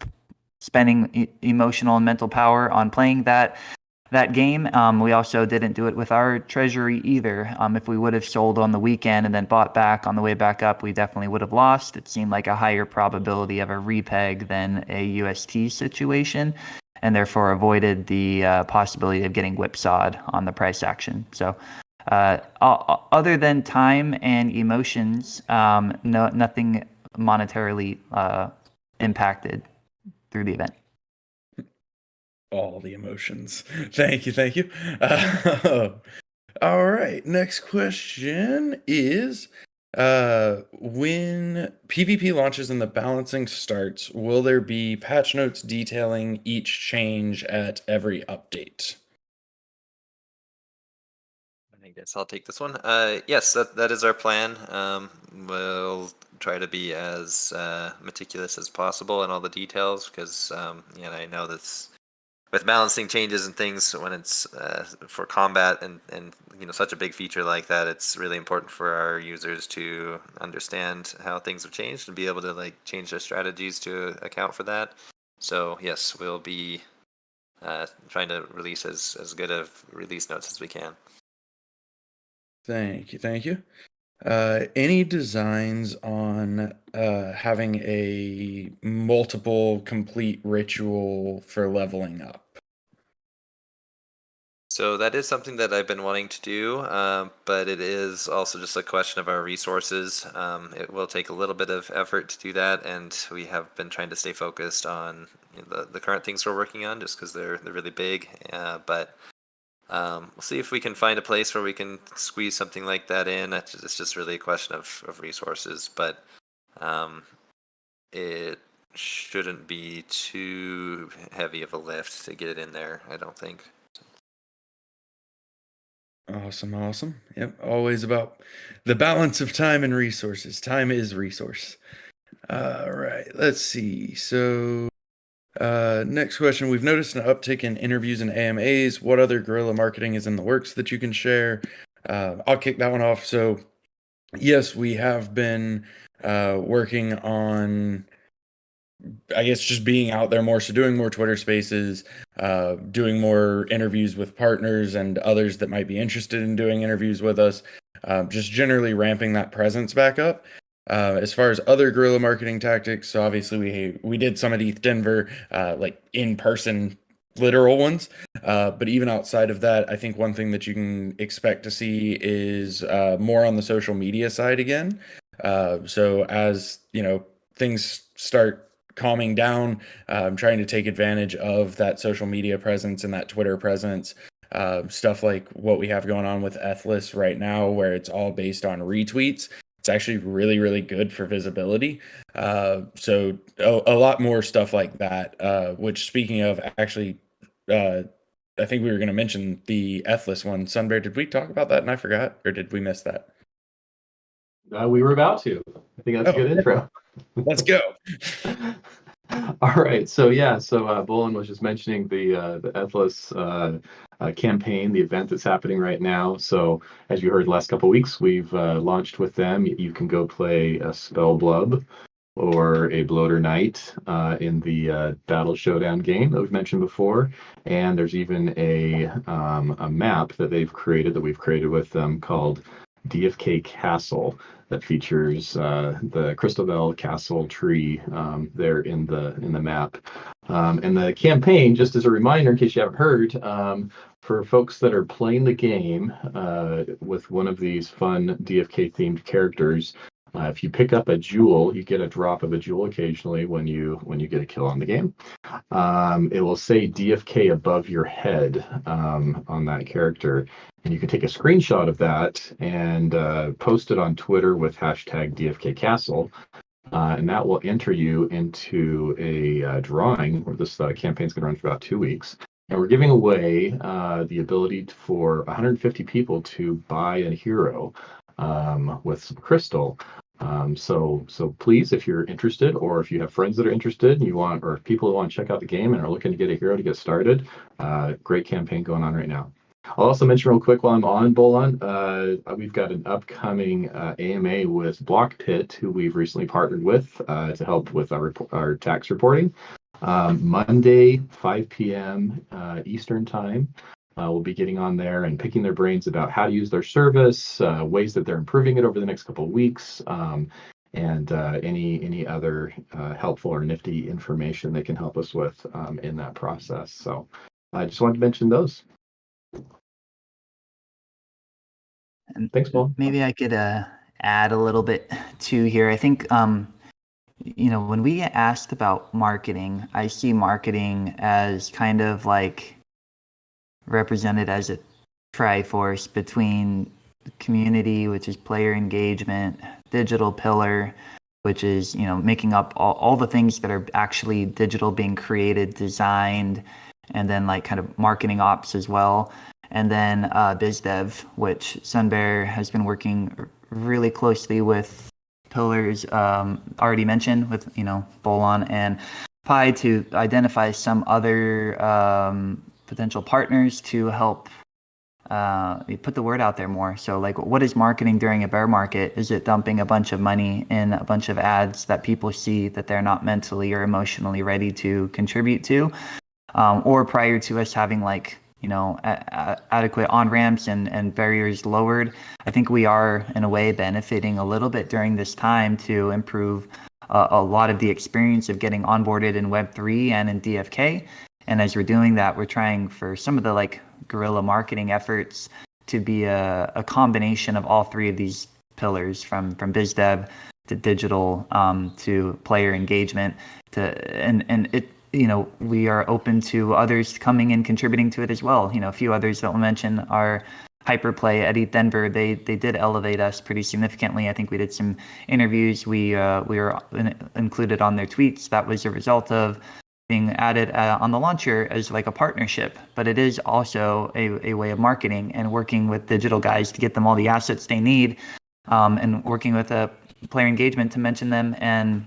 spending emotional and mental power on playing that game. We also didn't do it with our treasury either. If we would have sold on the weekend and then bought back on the way back up, we definitely would have lost. It seemed like a higher probability of a repeg than a UST situation, and therefore avoided the possibility of getting whipsawed on the price action. So other than time and emotions, nothing monetarily impacted through the event. All the emotions. Thank you, thank you. All right, next question is, when PvP launches and the balancing starts, will there be patch notes detailing each change at every update? I guess I'll take this one. Yes, that is our plan. We'll try to be as meticulous as possible in all the details because, I know that's with balancing changes and things when it's for combat and such a big feature like that, it's really important for our users to understand how things have changed and be able to like change their strategies to account for that. So yes, we'll be trying to release as good of release notes as we can. Thank you, thank you. Any designs on having a multiple complete ritual for leveling up? So that is something that I've been wanting to do, but it is also just a question of our resources. It will take a little bit of effort to do that, and we have been trying to stay focused on the current things we're working on, just because they're really big. But we'll see if we can find a place where we can squeeze something like that in. It's just really a question of resources, but it shouldn't be too heavy of a lift to get it in there, I don't think. Awesome. Yep, always about the balance of time and resources. Time is resource. All right, let's see. So, next question. We've noticed an uptick in interviews and AMAs. What other guerrilla marketing is in the works that you can share? I'll kick that one off. So, yes, we have been working on, I guess, just being out there more. So doing more Twitter spaces, doing more interviews with partners and others that might be interested in doing interviews with us, just generally ramping that presence back up. As far as other guerrilla marketing tactics, so obviously we did some at ETH Denver, like in-person literal ones. But even outside of that, I think one thing that you can expect to see is more on the social media side again. So as things start calming down, trying to take advantage of that social media presence and that Twitter presence, stuff like what we have going on with Ethless right now, where it's all based on retweets. It's actually really, really good for visibility. So a lot more stuff like that, which, speaking of, actually, I think we were going to mention the Ethless one. Sunbear, did we talk about that and I forgot, or did we miss that? We were about to. I think that's a good intro. Let's go. All right. So yeah. So Bolin was just mentioning the Ethless campaign, the event that's happening right now. So as you heard, the last couple of weeks, we've launched with them. You can go play a Spell Blub or a Bloater Knight in the Battle Showdown game that we've mentioned before. And there's even a map that they've created, that we've created with them, called DFK Castle, that features the Crystal Castle tree there in the map. And the campaign, just as a reminder, in case you haven't heard, for folks that are playing the game with one of these fun DFK themed characters, if you pick up a jewel, you get a drop of a jewel occasionally when you get a kill on the game. It will say DFK above your head on that character, and you can take a screenshot of that and post it on Twitter with hashtag DFK Castle. And that will enter you into a drawing where this campaign is going to run for about 2 weeks. And we're giving away the ability for 150 people to buy a hero with some crystal. So please, if you're interested, or if you have friends that are interested and you want, or people who want to check out the game and are looking to get a hero to get started, great campaign going on right now. I'll also mention real quick while I'm on Bolon, we've got an upcoming AMA with Block Pit, who we've recently partnered with to help with our tax reporting. Monday, 5 p.m. Eastern time. We'll be getting on there and picking their brains about how to use their service, ways that they're improving it over the next couple of weeks, and any other helpful or nifty information they can help us with in that process. So I just wanted to mention those. And Thanks, Paul. maybe I could add a little bit too here. I think when we get asked about marketing, I see marketing as kind of like represented as a triforce between community, which is player engagement, digital pillar, which is making up all the things that are actually digital, being created, designed, and then like kind of marketing ops as well. And then biz dev, which Sunbear has been working really closely with pillars already mentioned with Bolon and Pi to identify some other potential partners to help put the word out there more. So like, what is marketing during a bear market? Is it dumping a bunch of money in a bunch of ads that people see that they're not mentally or emotionally ready to contribute to? Or prior to us having like adequate on-ramps and barriers lowered, I think we are in a way benefiting a little bit during this time to improve a lot of the experience of getting onboarded in Web3 and in DFK. And as we're doing that, we're trying for some of the like guerrilla marketing efforts to be a combination of all three of these pillars, from biz dev to digital to player engagement and it. We are open to others coming and contributing to it as well. A few others that we'll mention are Hyperplay at ETH Denver. They did elevate us pretty significantly. I think we did some interviews. We were included on their tweets. That was a result of being added on the launcher as like a partnership. But it is also a way of marketing and working with digital guys to get them all the assets they need, and working with a player engagement to mention them and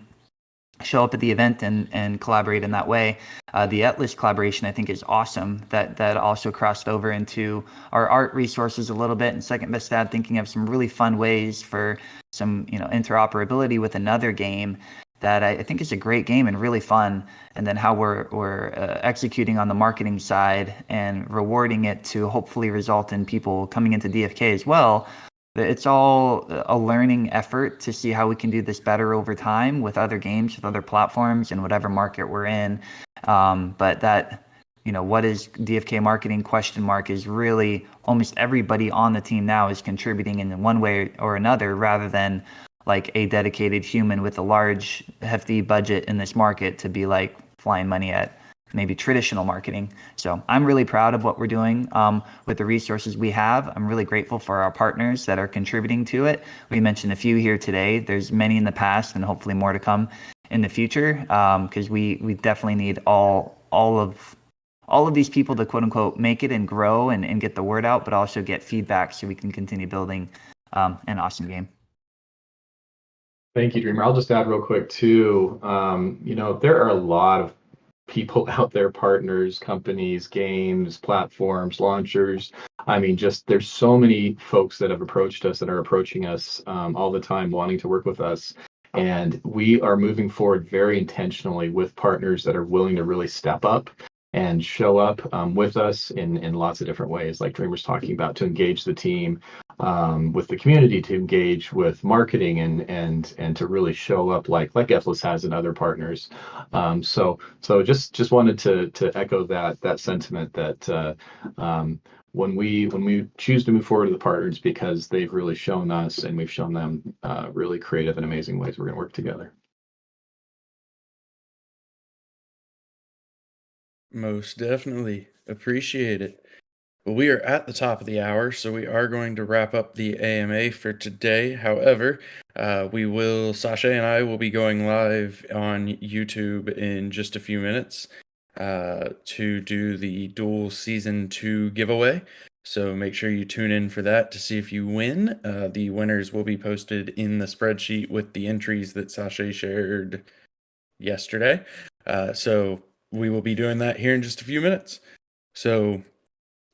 show up at the event and collaborate in that way. The Atlas collaboration, I think, is awesome. That also crossed over into our art resources a little bit. And Second Best Ad thinking of some really fun ways for some interoperability with another game that I think is a great game and really fun. And then how we're executing on the marketing side and rewarding it to hopefully result in people coming into DFK as well. It's all a learning effort to see how we can do this better over time with other games, with other platforms, and whatever market we're in. But that, what is DFK marketing ? Is really almost everybody on the team now is contributing in one way or another, rather than like a dedicated human with a large, hefty budget in this market to be like flying money at maybe traditional marketing. So I'm really proud of what we're doing with the resources we have. I'm really grateful for our partners that are contributing to it. We mentioned a few here today. There's many in the past and hopefully more to come in the future, because we definitely need all of these people to quote unquote make it and grow and get the word out, but also get feedback so we can continue building an awesome game. Thank you, Dreamer. I'll just add real quick too. There are a lot of people out there, partners, companies, games, platforms, launchers. I mean, just there's so many folks that have approached us and are approaching us all the time, wanting to work with us. And we are moving forward very intentionally with partners that are willing to really step up and show up with us in lots of different ways, like Dreamer's talking about, to engage the team, with the community, to engage with marketing, and to really show up like Eflis has and other partners. So just wanted to echo that sentiment that when we choose to move forward with the partners, because they've really shown us and we've shown them really creative and amazing ways we're going to work together. Most definitely. Appreciate it. Well, we are at the top of the hour, so we are going to wrap up the AMA for today. However, Sasha and I will be going live on YouTube in just a few minutes to do the Duel Season 2 giveaway. So make sure you tune in for that to see if you win. The winners will be posted in the spreadsheet with the entries that Sasha shared yesterday. So we will be doing that here in just a few minutes. So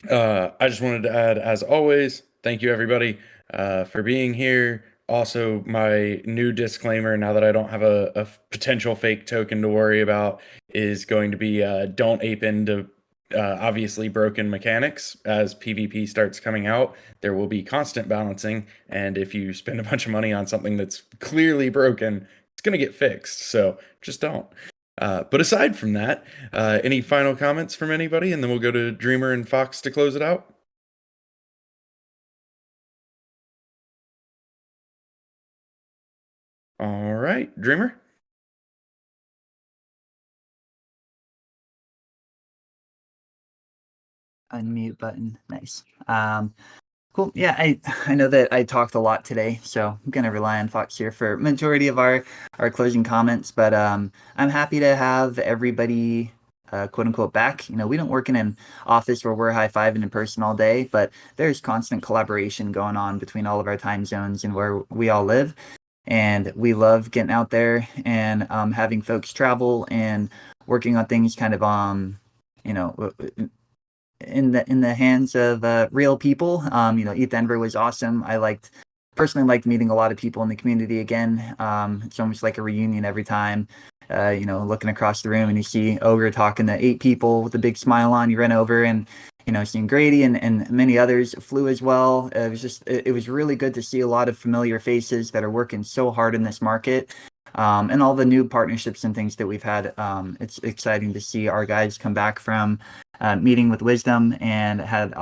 I just wanted to add, as always, thank you everybody for being here. Also, my new disclaimer, now that I don't have a potential fake token to worry about, is going to be don't ape into obviously broken mechanics. As PvP starts coming out, there will be constant balancing, and if you spend a bunch of money on something that's clearly broken, it's going to get fixed. So just don't. But aside from that, any final comments from anybody? And then we'll go to Dreamer and Fox to close it out. All right, Dreamer. Unmute button. Nice. Cool. Yeah, I know that I talked a lot today, so I'm gonna rely on Fox here for majority of our closing comments. But I'm happy to have everybody quote unquote back. We don't work in an office where we're high-fiving in person all day, but there's constant collaboration going on between all of our time zones and where we all live. And we love getting out there and having folks travel and working on things kind of you know in the hands of real people. ETH Denver was awesome. I personally liked meeting a lot of people in the community again. It's almost like a reunion every time. Looking across the room and you see Ogre talking to 8 people with a big smile on. You run over and seeing Grady and many others flew as well. It was really good to see a lot of familiar faces that are working so hard in this market. And all the new partnerships and things that we've had. It's exciting to see our guys come back from meeting with Wisdom and had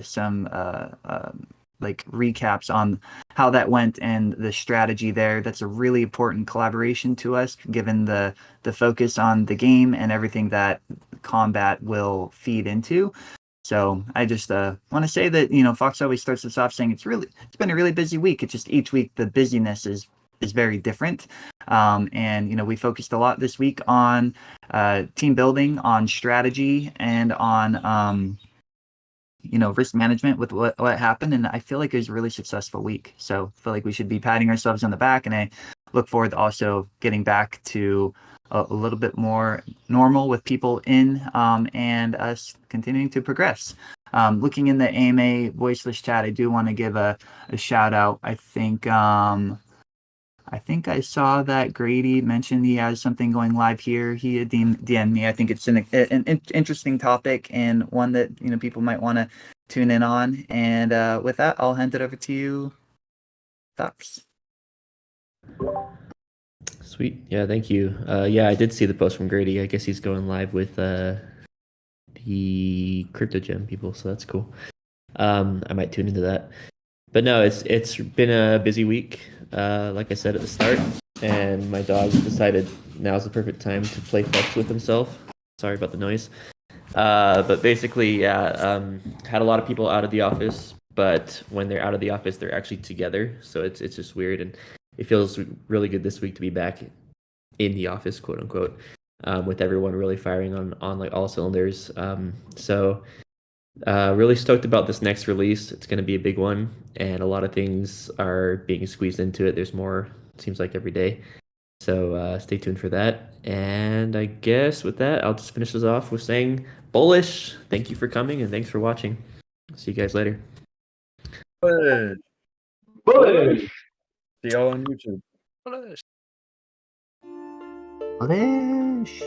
some recaps on how that went and the strategy there. That's a really important collaboration to us, given the focus on the game and everything that combat will feed into. So I just want to say that Fox always starts us off saying it's been a really busy week. It's just each week the busyness is very different. And we focused a lot this week on team building, on strategy, and on risk management with what happened. And I feel like it was a really successful week. So I feel like we should be patting ourselves on the back. And I look forward to also getting back to a little bit more normal with people in and us continuing to progress. Looking in the AMA voiceless chat, I do want to give a shout out. I think I saw that Grady mentioned he has something going live here. He had DM'd me. I think it's an interesting topic and one that people might want to tune in on. And with that, I'll hand it over to you, Fox. Sweet. Yeah, thank you. Yeah, I did see the post from Grady. I guess he's going live with the Crypto Gem people, so that's cool. I might tune into that. But no, it's been a busy week, like I said at the start, and my dog decided now's the perfect time to play fetch with himself. Sorry about the noise. But basically, yeah, had a lot of people out of the office, but when they're out of the office, they're actually together. So it's just weird, and it feels really good this week to be back in the office, quote unquote, with everyone really firing on like all cylinders. So really stoked about this next release. It's going to be a big one, and a lot of things are being squeezed into it. There's more seems like every day. So stay tuned for that. And I guess with that, I'll just finish this off with saying bullish. Thank you for coming and thanks for watching. See you guys later. Bullish. Bullish. See y'all on YouTube. Bullish. Bullish.